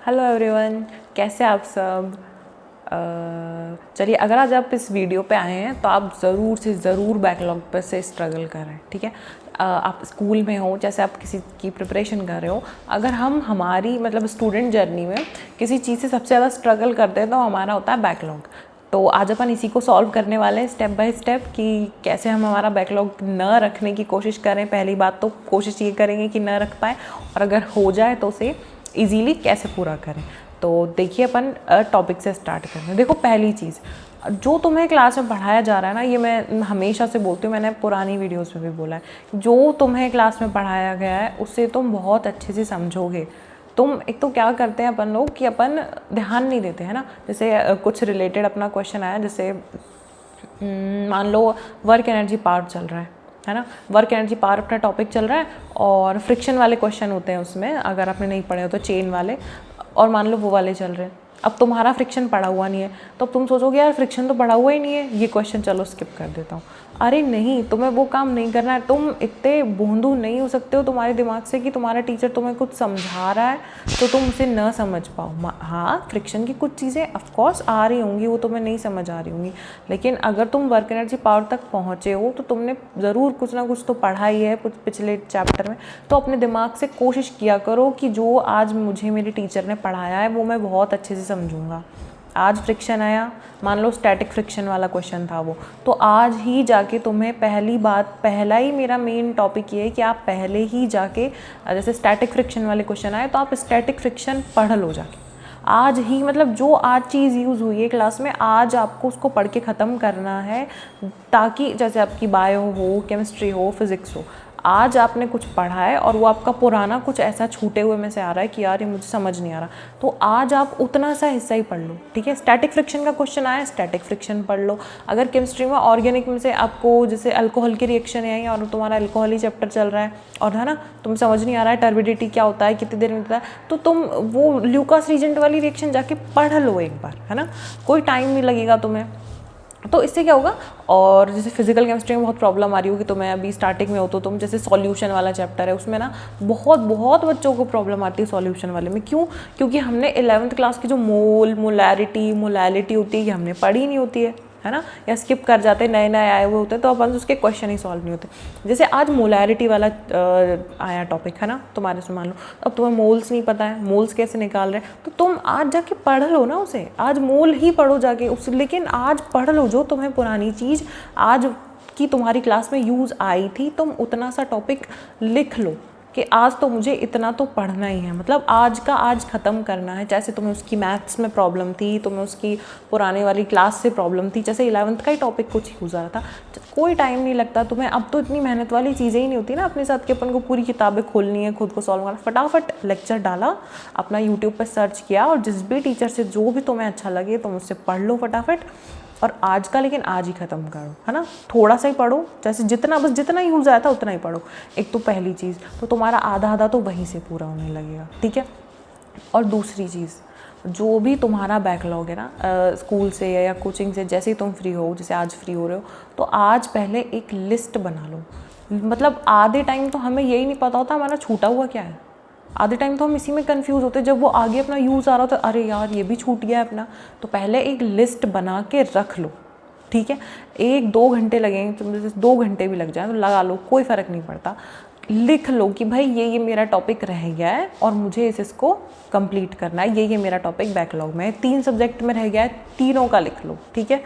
Hello everyone, कैसे आप सब। चलिए, अगर आज आप इस वीडियो पे आए हैं तो आप ज़रूर से ज़रूर बैकलॉग पर से स्ट्रगल कर रहे हैं। ठीक है, आप स्कूल में हो, जैसे आप किसी की प्रिपरेशन कर रहे हो, अगर हम हमारी मतलब स्टूडेंट जर्नी में किसी चीज़ से सबसे ज़्यादा स्ट्रगल करते हैं तो हमारा होता है बैकलॉग। तो आज अपन इसी को सॉल्व करने वाले हैं स्टेप बाय स्टेप कि कैसे हम हमारा बैकलॉग न रखने की कोशिश करें। पहली बात तो कोशिश ये करेंगे कि न रख पाए, और अगर हो जाए तो उसे ईजीली कैसे पूरा करें। तो देखिए, अपन टॉपिक से स्टार्ट करते हैं। देखो, पहली चीज़ जो तुम्हें क्लास में पढ़ाया जा रहा है ना, ये मैं हमेशा से बोलती हूँ, मैंने पुरानी वीडियोस में भी बोला है, जो तुम्हें क्लास में पढ़ाया गया है उससे तुम बहुत अच्छे से समझोगे। तुम एक तो क्या करते हैं अपन लोग कि अपन ध्यान नहीं देते हैं ना। जैसे कुछ रिलेटेड अपना क्वेश्चन आया, जैसे मान लो वर्क एनर्जी पावर चल रहा है ना। वर्क एनर्जी पावर अपना टॉपिक चल रहा है और फ्रिक्शन वाले क्वेश्चन होते हैं उसमें, अगर आपने नहीं पढ़े हो तो चेन वाले, और मान लो वो वाले चल रहे हैं। अब तुम्हारा फ्रिक्शन पढ़ा हुआ नहीं है तो अब तुम सोचोगे यार फ्रिक्शन तो पढ़ा हुआ ही नहीं है, ये क्वेश्चन चलो स्किप कर देता हूँ। अरे नहीं, तुम्हें वो काम नहीं करना है। तुम इतने भोंदू नहीं हो सकते हो तुम्हारे दिमाग से कि तुम्हारा टीचर तुम्हें कुछ समझा रहा है तो तुम उसे न समझ पाओ। हाँ, फ्रिक्शन की कुछ चीज़ें ऑफकोर्स आ रही होंगी, वो तुम्हें नहीं समझ आ रही होंगी, लेकिन अगर तुम वर्क एनर्जी पावर तक पहुँचे हो तो तुमने ज़रूर कुछ ना कुछ तो पढ़ा ही है कुछ पिछले चैप्टर में। तो अपने दिमाग से कोशिश किया करो कि जो आज मुझे मेरे टीचर ने पढ़ाया है वो मैं बहुत अच्छे से समझूंगा। आज फ्रिक्शन आया, मान लो स्टैटिक फ्रिक्शन वाला क्वेश्चन था वो, तो आज ही जाके तुम्हें पहला ही मेरा मेन टॉपिक ये है कि आप पहले ही जाके, जैसे स्टैटिक फ्रिक्शन वाले क्वेश्चन आए तो आप स्टैटिक फ्रिक्शन पढ़ लो जाके आज ही। मतलब जो आज चीज़ यूज़ हुई है क्लास में, आज आपको उसको पढ़ के ख़त्म करना है, ताकि जैसे आपकी बायो हो, केमिस्ट्री हो, फिज़िक्स हो, आज आपने कुछ पढ़ा है और वो आपका पुराना कुछ ऐसा छूटे हुए में से आ रहा है कि यार ये मुझे समझ नहीं आ रहा, तो आज आप उतना सा हिस्सा ही पढ़ लो। ठीक है, स्टैटिक फ्रिक्शन का क्वेश्चन आया, स्टैटिक फ्रिक्शन पढ़ लो। अगर केमिस्ट्री में ऑर्गेनिक में से आपको जैसे अल्कोहल की रिएक्शन है और तुम्हारा अल्कोहल ही चैप्टर चल रहा है और है ना, तुम समझ नहीं आ रहा है टर्बिडिटी क्या होता है, कितनी देर में होता है, तो तुम वो ल्यूकास रीजेंट वाली रिएक्शन जाके पढ़ लो एक बार, है ना, कोई टाइम नहीं लगेगा तुम्हें। तो इससे क्या होगा। और जैसे फिजिकल केमिस्ट्री में बहुत प्रॉब्लम आ रही होगी, तो मैं अभी स्टार्टिंग में हो तो तुम जैसे सॉल्यूशन वाला चैप्टर है उसमें ना बहुत बच्चों को प्रॉब्लम आती है सॉल्यूशन वाले में। क्यों? क्योंकि हमने 11th क्लास की जो मोलैरिटी होती है ये हमने पढ़ी नहीं होती है ना, या स्किप कर जाते हैं, नए नए आए हुए होते हैं तो अपन उसके क्वेश्चन ही सॉल्व नहीं होते। जैसे आज मोलैरिटी वाला आया टॉपिक है ना तुम्हारे से, मान लो अब तुम्हें मोल्स नहीं पता है, मोल्स कैसे निकाल रहे हैं, तो तुम आज जाके पढ़ लो ना उसे, आज मोल ही पढ़ो जाके उस, लेकिन आज पढ़ लो जो तुम्हें पुरानी चीज़ आज की तुम्हारी क्लास में यूज़ आई थी, तुम उतना सा टॉपिक लिख लो कि आज तो मुझे इतना तो पढ़ना ही है, मतलब आज का आज ख़त्म करना है। जैसे तुम्हें उसकी मैथ्स में प्रॉब्लम थी, तुम्हें उसकी पुराने वाली क्लास से प्रॉब्लम थी, जैसे 11th का ही टॉपिक कुछ यूज़ आ रहा था, कोई टाइम नहीं लगता तुम्हें। अब तो इतनी मेहनत वाली चीज़ें ही नहीं होती ना अपने साथ कि अपन को पूरी किताबें खोलनी है, खुद को सॉल्व करना। फटाफट लेक्चर डाला, अपना यूट्यूब पर सर्च किया और जिस भी टीचर से जो भी तुम्हें अच्छा लगे तुम उससे पढ़ लो फटाफट, और आज का लेकिन आज ही ख़त्म करो, है ना। थोड़ा सा ही पढ़ो, जैसे जितना यूज़ आया था उतना ही पढ़ो। एक तो पहली चीज़ तो तुम्हारा आधा तो वहीं से पूरा होने लगेगा। ठीक है, और दूसरी चीज़, जो भी तुम्हारा बैकलॉग है ना स्कूल से या कोचिंग से, जैसे ही तुम फ्री हो, जैसे आज फ्री हो रहे हो, तो आज पहले एक लिस्ट बना लो। मतलब आधे टाइम तो हमें यही नहीं पता होता हमारा छूटा हुआ क्या है, आधे टाइम तो हम इसी में कंफ्यूज होते हैं। जब वो आगे अपना यूज़ आ रहा होता है, अरे यार ये भी छूट गया है अपना, तो पहले एक लिस्ट बना के रख लो। ठीक है, 1-2 घंटे लगेंगे, तुम जैसे 2 घंटे भी लग जाए तो लगा लो, कोई फ़र्क नहीं पड़ता। लिख लो कि भाई ये मेरा टॉपिक रह गया है और मुझे इसको कंप्लीट करना है, ये मेरा टॉपिक बैकलॉग में है। 3 सब्जेक्ट में रह गया है, तीनों का लिख लो। ठीक है,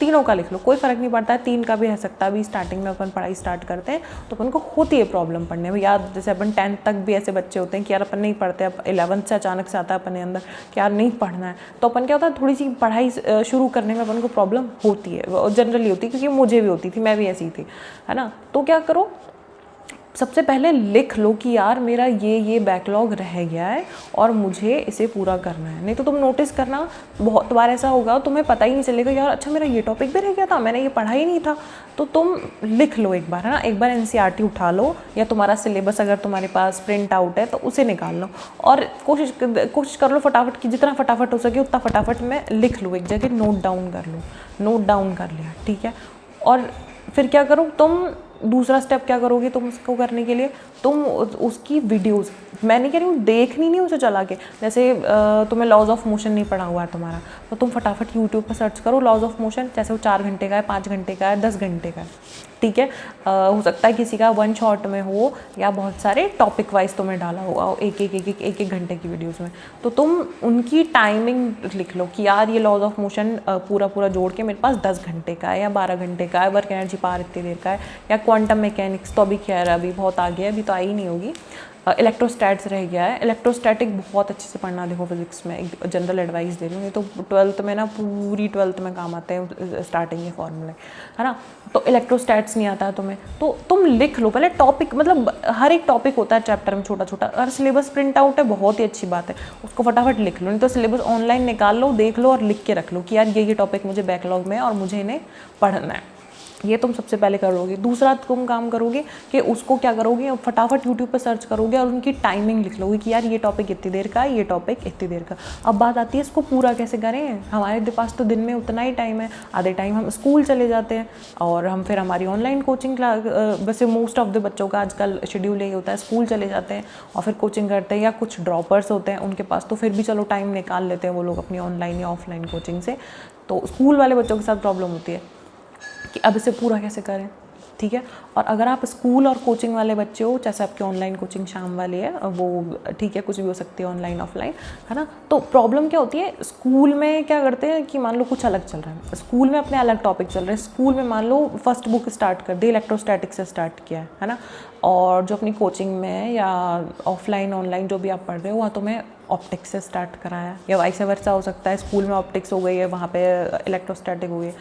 तीनों का लिख लो, कोई फ़र्क नहीं पड़ता है, 3 का भी रह सकता है। अभी स्टार्टिंग में अपन पढ़ाई स्टार्ट करते हैं तो अपन को होती है प्रॉब्लम पढ़ने में, यार जैसे अपन 10th तक भी ऐसे बच्चे होते हैं कि यार अपन नहीं पढ़ते, अब 11th से अचानक से आता है अपने अंदर कि यार नहीं पढ़ना है, तो अपन क्या होता है थोड़ी सी पढ़ाई शुरू करने में अपन को प्रॉब्लम होती है, जनरली होती है, क्योंकि मुझे भी होती थी, मैं भी ऐसी थी, है ना। तो क्या करो, सबसे पहले लिख लो कि यार मेरा ये बैकलॉग रह गया है और मुझे इसे पूरा करना है। नहीं तो तुम नोटिस करना बहुत बार ऐसा होगा, तुम्हें पता ही नहीं चलेगा यार अच्छा मेरा ये टॉपिक भी रह गया था, मैंने ये पढ़ा ही नहीं था। तो तुम लिख लो एक बार, है ना, एक बार एनसीईआरटी उठा लो या तुम्हारा सिलेबस अगर तुम्हारे पास प्रिंट आउट है तो उसे निकाल लो और कोशिश कर लो फटाफट कि जितना फटाफट हो सके उतना फटाफट में लिख लो, एक जगह नोट डाउन कर लो। नोट डाउन कर लिया, ठीक है, और फिर क्या करो, तुम दूसरा स्टेप क्या करोगे तुम उसको करने के लिए, तुम उसकी वीडियोस, मैं नहीं कह रही हूँ देखनी नहीं उसे चला के, जैसे तुम्हें लॉज ऑफ मोशन नहीं पढ़ा हुआ है तुम्हारा, तो तुम फटाफट यूट्यूब पर सर्च करो लॉज ऑफ मोशन, जैसे वो 4 घंटे का है, 5 घंटे का है, 10 घंटे का है, ठीक है। हो सकता है किसी का 1 शॉट में हो, या बहुत सारे टॉपिक वाइज तुम्हें डाला होगा एक घंटे की वीडियोस में, तो तुम उनकी टाइमिंग लिख लो कि यार ये लॉज ऑफ मोशन पूरा जोड़ के मेरे पास 10 घंटे का है या 12 घंटे का है, वर्क एनर्जी पावर इतनी देर का है, या क्वांटम मैकेनिक्स तो अभी खैर अभी बहुत आगे है, अभी तो आई नहीं होगी, इलेक्ट्रोस्टैट्स रह गया है, इलेक्ट्रोस्टैटिक बहुत अच्छे से पढ़ना, देखो फिजिक्स में एक जनरल एडवाइस दे रही हूँ, ये तो 12th में ना, पूरी 12th में काम आते हैं स्टार्टिंग के फॉर्मूले, है ना। तो इलेक्ट्रोस्टैट्स नहीं आता है तुम्हें, तो तुम लिख लो पहले टॉपिक, मतलब हर एक टॉपिक होता है चैप्टर में छोटा छोटा, अगर सिलेबस प्रिंट आउट है बहुत ही अच्छी बात है, उसको फटाफट लिख लो, नहीं तो सिलेबस ऑनलाइन निकाल लो, देख लो और लिख के रख लो कि यार ये टॉपिक मुझे बैकलॉग में है और मुझे इन्हें पढ़ना है, ये तुम सबसे पहले करोगे। दूसरा तुम काम करोगे कि उसको क्या करोगे, फटाफट यूट्यूब पर सर्च करोगे और उनकी टाइमिंग लिख लोगे कि यार ये टॉपिक इतनी देर का है, ये टॉपिक इतनी देर का। अब बात आती है इसको पूरा कैसे करें, हमारे पास तो दिन में उतना ही टाइम है, आधे टाइम हम स्कूल चले जाते हैं और हम फिर हमारी ऑनलाइन कोचिंग क्लास, वैसे मोस्ट ऑफ द बच्चों का आजकल शेड्यूल यही होता है, स्कूल चले जाते हैं और फिर कोचिंग करते हैं, या कुछ ड्रॉपर्स होते हैं उनके पास तो फिर भी चलो टाइम निकाल लेते हैं वो लोग अपनी ऑनलाइन या ऑफलाइन कोचिंग से। तो स्कूल वाले बच्चों के साथ प्रॉब्लम होती है कि अब इसे पूरा कैसे करें, ठीक है। और अगर आप स्कूल और कोचिंग वाले बच्चे हो, जैसे आपकी ऑनलाइन कोचिंग शाम वाली है वो ठीक है, कुछ भी हो सकती है ऑनलाइन ऑफलाइन, है ना। तो प्रॉब्लम क्या होती है, स्कूल में क्या करते हैं कि मान लो कुछ अलग चल रहा है, स्कूल में अपने अलग टॉपिक चल रहे हैं, स्कूल में मान लो फर्स्ट बुक स्टार्ट कर दी, इलेक्ट्रोस्टैटिक से स्टार्ट किया है ना, और जो अपनी कोचिंग में है या ऑफलाइन ऑनलाइन जो भी आप पढ़ रहे हो वहाँ तुम्हें ऑप्टिक्स से स्टार्ट कराया, या वाइस वर्सा हो सकता है, स्कूल में ऑप्टिक्स हो गई है, वहाँ पे इलेक्ट्रोस्टैटिक हो गई है,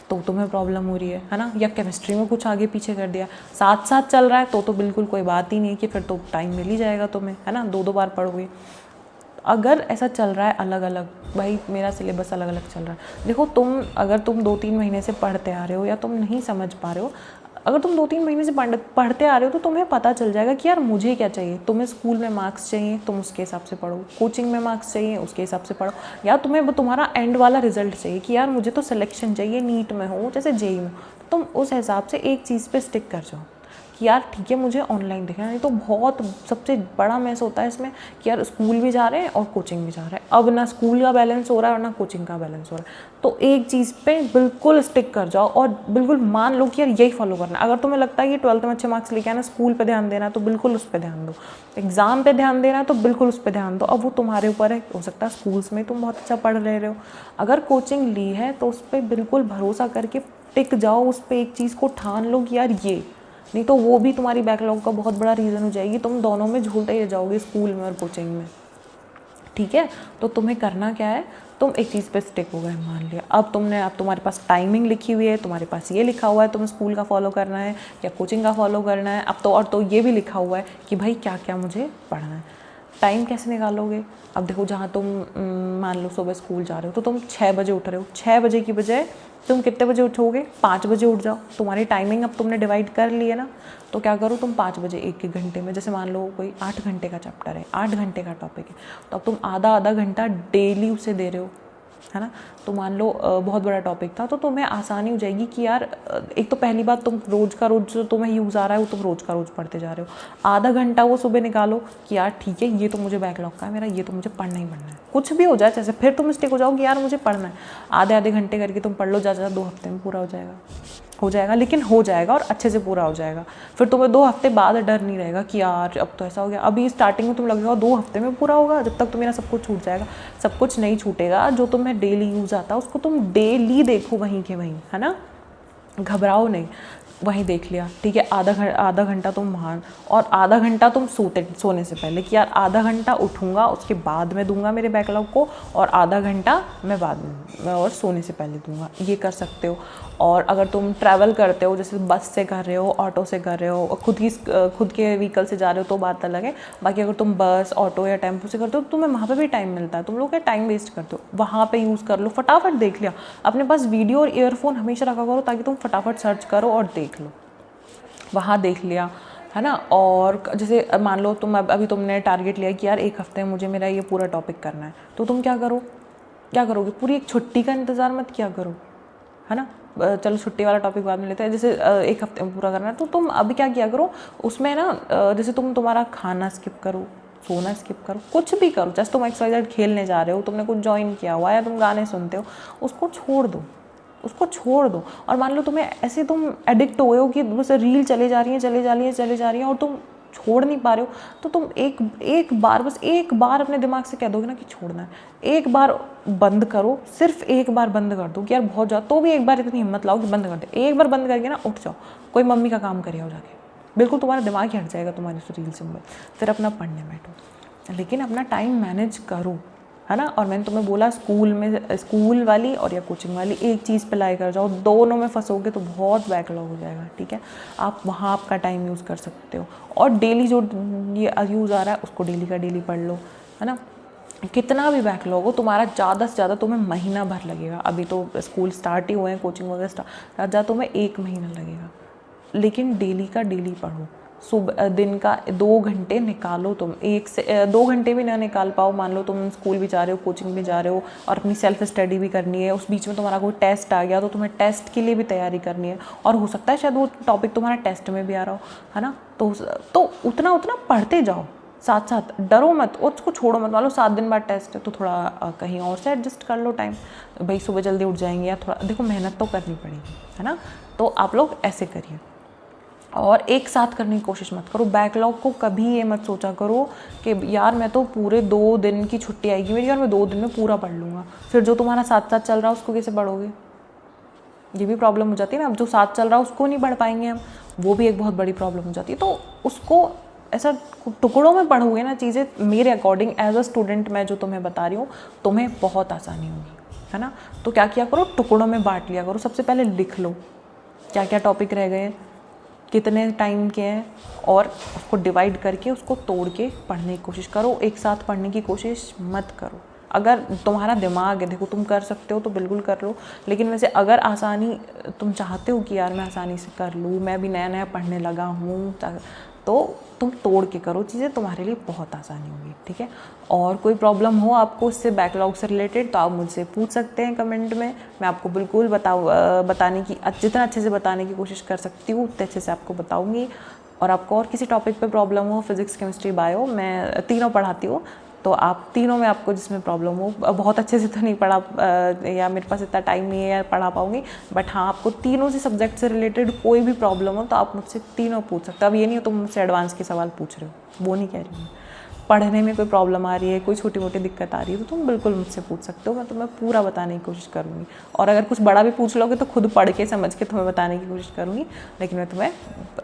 तो तुम्हें प्रॉब्लम हो रही है ना, या केमिस्ट्री में कुछ आगे पीछे कर दिया, साथ साथ चल रहा है तो बिल्कुल कोई बात ही नहीं कि फिर तो टाइम मिल ही जाएगा तुम्हें, है ना, 2 बार पढ़ोगे। अगर ऐसा चल रहा है अलग अलग, भाई मेरा सिलेबस अलग अलग चल रहा है, देखो अगर तुम 2-3 महीने से पढ़ते आ रहे हो या तुम नहीं समझ पा रहे हो, अगर तुम 2-3 महीने से पढ़ते आ रहे हो तो तुम्हें पता चल जाएगा कि यार मुझे क्या चाहिए, तुम्हें स्कूल में मार्क्स चाहिए तुम उसके हिसाब से पढ़ो, कोचिंग में मार्क्स चाहिए उसके हिसाब से पढ़ो, या तुम्हें तुम्हारा एंड वाला रिजल्ट चाहिए कि यार मुझे तो सिलेक्शन चाहिए, नीट में हो जैसे जेई में, तुम उस हिसाब से एक चीज़ पे स्टिक कर जाओ कि यार ठीक है मुझे ऑनलाइन देखना। नहीं तो बहुत सबसे बड़ा मैस होता है इसमें कि यार स्कूल भी जा रहे हैं और कोचिंग भी जा रहे हैं, अब ना स्कूल का बैलेंस हो रहा है और ना कोचिंग का बैलेंस हो रहा है, तो एक चीज़ पे बिल्कुल स्टिक कर जाओ और बिल्कुल मान लो कि यार यही फॉलो करना है। अगर तुम्हें लगता है कि 12th में अच्छे मार्क्स लेके आना, स्कूल पे ध्यान देना है तो बिल्कुल उस पर ध्यान दो, एग्ज़ाम पे ध्यान देना है तो बिल्कुल उस पर ध्यान दो। अब वो तुम्हारे ऊपर है, हो सकता है स्कूल्स में तुम बहुत अच्छा पढ़ रहे हो, अगर कोचिंग ली है तो उस पर बिल्कुल भरोसा करके टिक जाओ, उस पर एक चीज़ को ठान लो कि यार ये, नहीं तो वो भी तुम्हारी बैकलॉग का बहुत बड़ा रीज़न हो जाएगी, तुम दोनों में झूलते ही जाओगे स्कूल में और कोचिंग में, ठीक है। तो तुम्हें करना क्या है, तुम एक चीज़ पे स्टिक हो गए, मान लिया अब तुम्हारे पास टाइमिंग लिखी हुई है, तुम्हारे पास ये लिखा हुआ है तुम्हें स्कूल का फॉलो करना है या कोचिंग का फॉलो करना है, अब तो ये भी लिखा हुआ है कि भाई क्या क्या मुझे पढ़ना है। टाइम कैसे निकालोगे, अब देखो जहाँ तुम मान लो सुबह स्कूल जा रहे हो तो तुम 6 बजे उठ रहे हो, 6 बजे की बजाय तुम कितने बजे उठोगे, 5 बजे उठ जाओ, तुम्हारी टाइमिंग अब तुमने डिवाइड कर ली है ना, तो क्या करो तुम 5 बजे एक घंटे में, जैसे मान लो कोई 8 घंटे का चैप्टर है, 8 घंटे का टॉपिक है, तो अब तुम आधा घंटा डेली उसे दे रहे हो, है ना। तो मान लो बहुत बड़ा टॉपिक था तो तुम्हें आसानी हो जाएगी कि यार एक तो पहली बात तुम रोज़ का रोज़ जो तुम्हें यूज़ आ रहा है वो तुम रोज़ का रोज़ पढ़ते जा रहे हो, आधा घंटा वो सुबह निकालो कि यार ठीक है ये तो मुझे बैकलॉग का है मेरा, ये तो मुझे पढ़ना ही पढ़ना है, कुछ भी हो जाए जैसे, फिर तुम मिस्टेक हो जाओ कि यार मुझे पढ़ना है, आधे घंटे करके तुम पढ़ लो, ज़्यादा 2 हफ्ते में पूरा हो जाएगा, लेकिन हो जाएगा और अच्छे से पूरा हो जाएगा। फिर तुम्हें 2 हफ्ते बाद डर नहीं रहेगा कि यार अब तो ऐसा हो गया, अभी स्टार्टिंग में तुम लगेगा 2 हफ्ते में पूरा होगा, जब तक तो मेरा सब कुछ छूट जाएगा, सब कुछ नहीं छूटेगा, जो तुम्हें डेली यूज़ आता है उसको तुम डेली देखो वहीं के वहीं, है ना, घबराओ नहीं, वहीं देख लिया ठीक है, आधा घंटा तुम वहाँ, और आधा घंटा तुम सोने से पहले कि यार आधा घंटा उठूँगा उसके बाद में दूंगा मेरे बैकलॉग को, और आधा घंटा मैं बाद में और सोने से पहले दूंगा, ये कर सकते हो। और अगर तुम ट्रैवल करते हो जैसे बस से कर रहे हो, ऑटो से कर रहे हो, और खुद के व्हीकल से जा रहे हो तो बात अलग है, बाकी अगर तुम बस ऑटो या टेम्पो से करते हो तो तुम्हें वहाँ पे भी टाइम मिलता है, तुम लोग क्या टाइम वेस्ट करते हो, वहाँ पे यूज़ कर लो, फटाफट देख लिया, अपने पास वीडियो और ईयरफोन हमेशा रखा करो ताकि तुम फटाफट सर्च करो और देख लो, वहाँ देख लिया, है ना। और जैसे मान लो अभी तुमने टारगेट लिया कि यार 1 हफ्ते में मुझे मेरा ये पूरा टॉपिक करना है, तो तुम क्या करोगे, पूरी एक छुट्टी का इंतज़ार मत किया करो, है ना, चलो छुट्टी वाला टॉपिक बाद में लेते हैं, जैसे एक हफ्ते में पूरा करना है तो तुम अभी क्या किया करो उसमें ना, जैसे तुम तुम्हारा खाना स्किप करो, सोना स्किप करो, कुछ भी करो, जैसे तुम एक्सरसाइज खेलने जा रहे हो, तुमने कुछ ज्वाइन किया हुआ है या तुम गाने सुनते हो, उसको छोड़ दो, उसको छोड़ दो। और मान लो तुम्हें ऐसे तुम एडिक्ट हो गए हो कि बस रील चले जा रही है और तुम छोड़ नहीं पा रहे हो, तो तुम एक बार, बस एक बार अपने दिमाग से कह दोगे ना कि छोड़ना है, एक बार बंद करो, सिर्फ एक बार बंद कर दो कि यार बहुत ज़्यादा, तो भी एक बार इतनी हिम्मत लाओ कि बंद कर दे। एक बार बंद करके ना उठ जाओ, कोई मम्मी का काम करे हो जाके, बिल्कुल तुम्हारा दिमाग ही हट जाएगा तुम्हारी रील से, फिर अपना पढ़ने बैठो, लेकिन अपना टाइम मैनेज करो, है ना। और मैंने तुम्हें बोला स्कूल वाली और या कोचिंग वाली एक चीज़ पे लाई कर जाओ, दोनों में फंसोगे तो बहुत बैकलॉग हो जाएगा, ठीक है। आप वहाँ आपका टाइम यूज़ कर सकते हो, और डेली जो ये यूज़ आ रहा है उसको डेली का डेली पढ़ लो, है ना। कितना भी बैकलॉग हो तुम्हारा, ज़्यादा से ज़्यादा तुम्हें महीना भर लगेगा, अभी तो स्कूल स्टार्ट ही हुए हैं, कोचिंग वगैरह ज़्यादा तुम्हें 1 महीना लगेगा, लेकिन डेली का डेली पढ़ो। सुबह दिन का 2 घंटे निकालो, तुम 1 से 2 घंटे भी ना निकाल पाओ, मान लो तुम स्कूल भी जा रहे हो, कोचिंग भी जा रहे हो और अपनी सेल्फ स्टडी भी करनी है, उस बीच में तुम्हारा कोई टेस्ट आ गया तो तुम्हें टेस्ट के लिए भी तैयारी करनी है, और हो सकता है शायद वो टॉपिक तुम्हारा टेस्ट में भी आ रहा हो, है ना। तो उतना उतना पढ़ते जाओ, साथ साथ डरो मत और उसको छोड़ो मत। मान लो 7 दिन बाद टेस्ट है तो थोड़ा कहीं और से एडजस्ट कर लो टाइम, भाई सुबह जल्दी उठ जाएंगे या थोड़ा, देखो मेहनत तो करनी पड़ेगी, है ना। तो आप लोग ऐसे करिए, और एक साथ करने की कोशिश मत करो। बैकलॉग को कभी ये मत सोचा करो कि यार मैं तो पूरे 2 दिन की छुट्टी आएगी मेरी और मैं 2 दिन में पूरा पढ़ लूँगा, फिर जो तुम्हारा साथ साथ चल रहा है उसको कैसे पढ़ोगे, ये भी प्रॉब्लम हो जाती है ना। अब जो साथ चल रहा है उसको नहीं पढ़ पाएंगे हम, वो भी एक बहुत बड़ी प्रॉब्लम हो जाती है। तो उसको ऐसा टुकड़ों में पढ़ोगे ना चीज़ें, मेरे अकॉर्डिंग एज अ स्टूडेंट मैं जो तुम्हें बता रही हूँ, तुम्हें बहुत आसानी होगी, है ना। तो क्या किया करो, टुकड़ों में बांट लिया करो। सबसे पहले लिख लो क्या क्या टॉपिक रह गए, कितने टाइम के हैं, और उसको डिवाइड करके उसको तोड़ के पढ़ने की कोशिश करो। एक साथ पढ़ने की कोशिश मत करो। अगर तुम्हारा दिमाग है, देखो तुम कर सकते हो तो बिल्कुल कर लो, लेकिन वैसे अगर आसानी तुम चाहते हो कि यार मैं आसानी से कर लूँ, मैं भी नया नया पढ़ने लगा हूँ, तो तुम तोड़ के करो चीज़ें, तुम्हारे लिए बहुत आसानी होगी, ठीक है। और कोई प्रॉब्लम हो आपको इससे बैकलॉग से रिलेटेड तो आप मुझसे पूछ सकते हैं कमेंट में, मैं आपको बिल्कुल बताने की जितना अच्छे से बताने की कोशिश कर सकती हूँ उतने अच्छे से आपको बताऊँगी। और आपको और किसी टॉपिक पे प्रॉब्लम हो, फिजिक्स केमिस्ट्री बायो, मैं तीनों पढ़ाती हूँ, तो आप तीनों में आपको जिसमें प्रॉब्लम हो, बहुत अच्छे से तो नहीं पढ़ा या मेरे पास इतना टाइम नहीं है या पढ़ा पाऊँगी, बट हाँ आपको तीनों से सब्जेक्ट से रिलेटेड कोई भी प्रॉब्लम हो तो आप मुझसे तीनों पूछ सकते हो। अब ये नहीं हो तुम मुझसे एडवांस के सवाल पूछ रहे हो, वो नहीं कह रही हूँ। पढ़ने में कोई प्रॉब्लम आ रही है, कोई छोटी मोटी दिक्कत आ रही है तो तुम बिल्कुल मुझसे पूछ सकते हो, मैं तुम्हें पूरा बताने की कोशिश करूँगी। और अगर कुछ बड़ा भी पूछ लोगे तो खुद पढ़ के समझ के तुम्हें बताने की कोशिश करूँगी, लेकिन मैं तुम्हें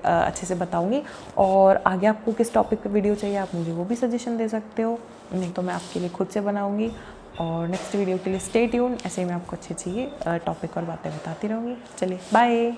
अच्छे से बताऊँगी। और आगे आपको किस टॉपिक पर वीडियो चाहिए आप मुझे वो भी सजेशन दे सकते हो, नहीं तो मैं आपके लिए खुद से बनाऊँगी। और नेक्स्ट वीडियो के लिए स्टे ट्यून, ऐसे ही मैं आपको अच्छी अच्छी टॉपिक और बातें बताती रहूँगी। चलिए बाय।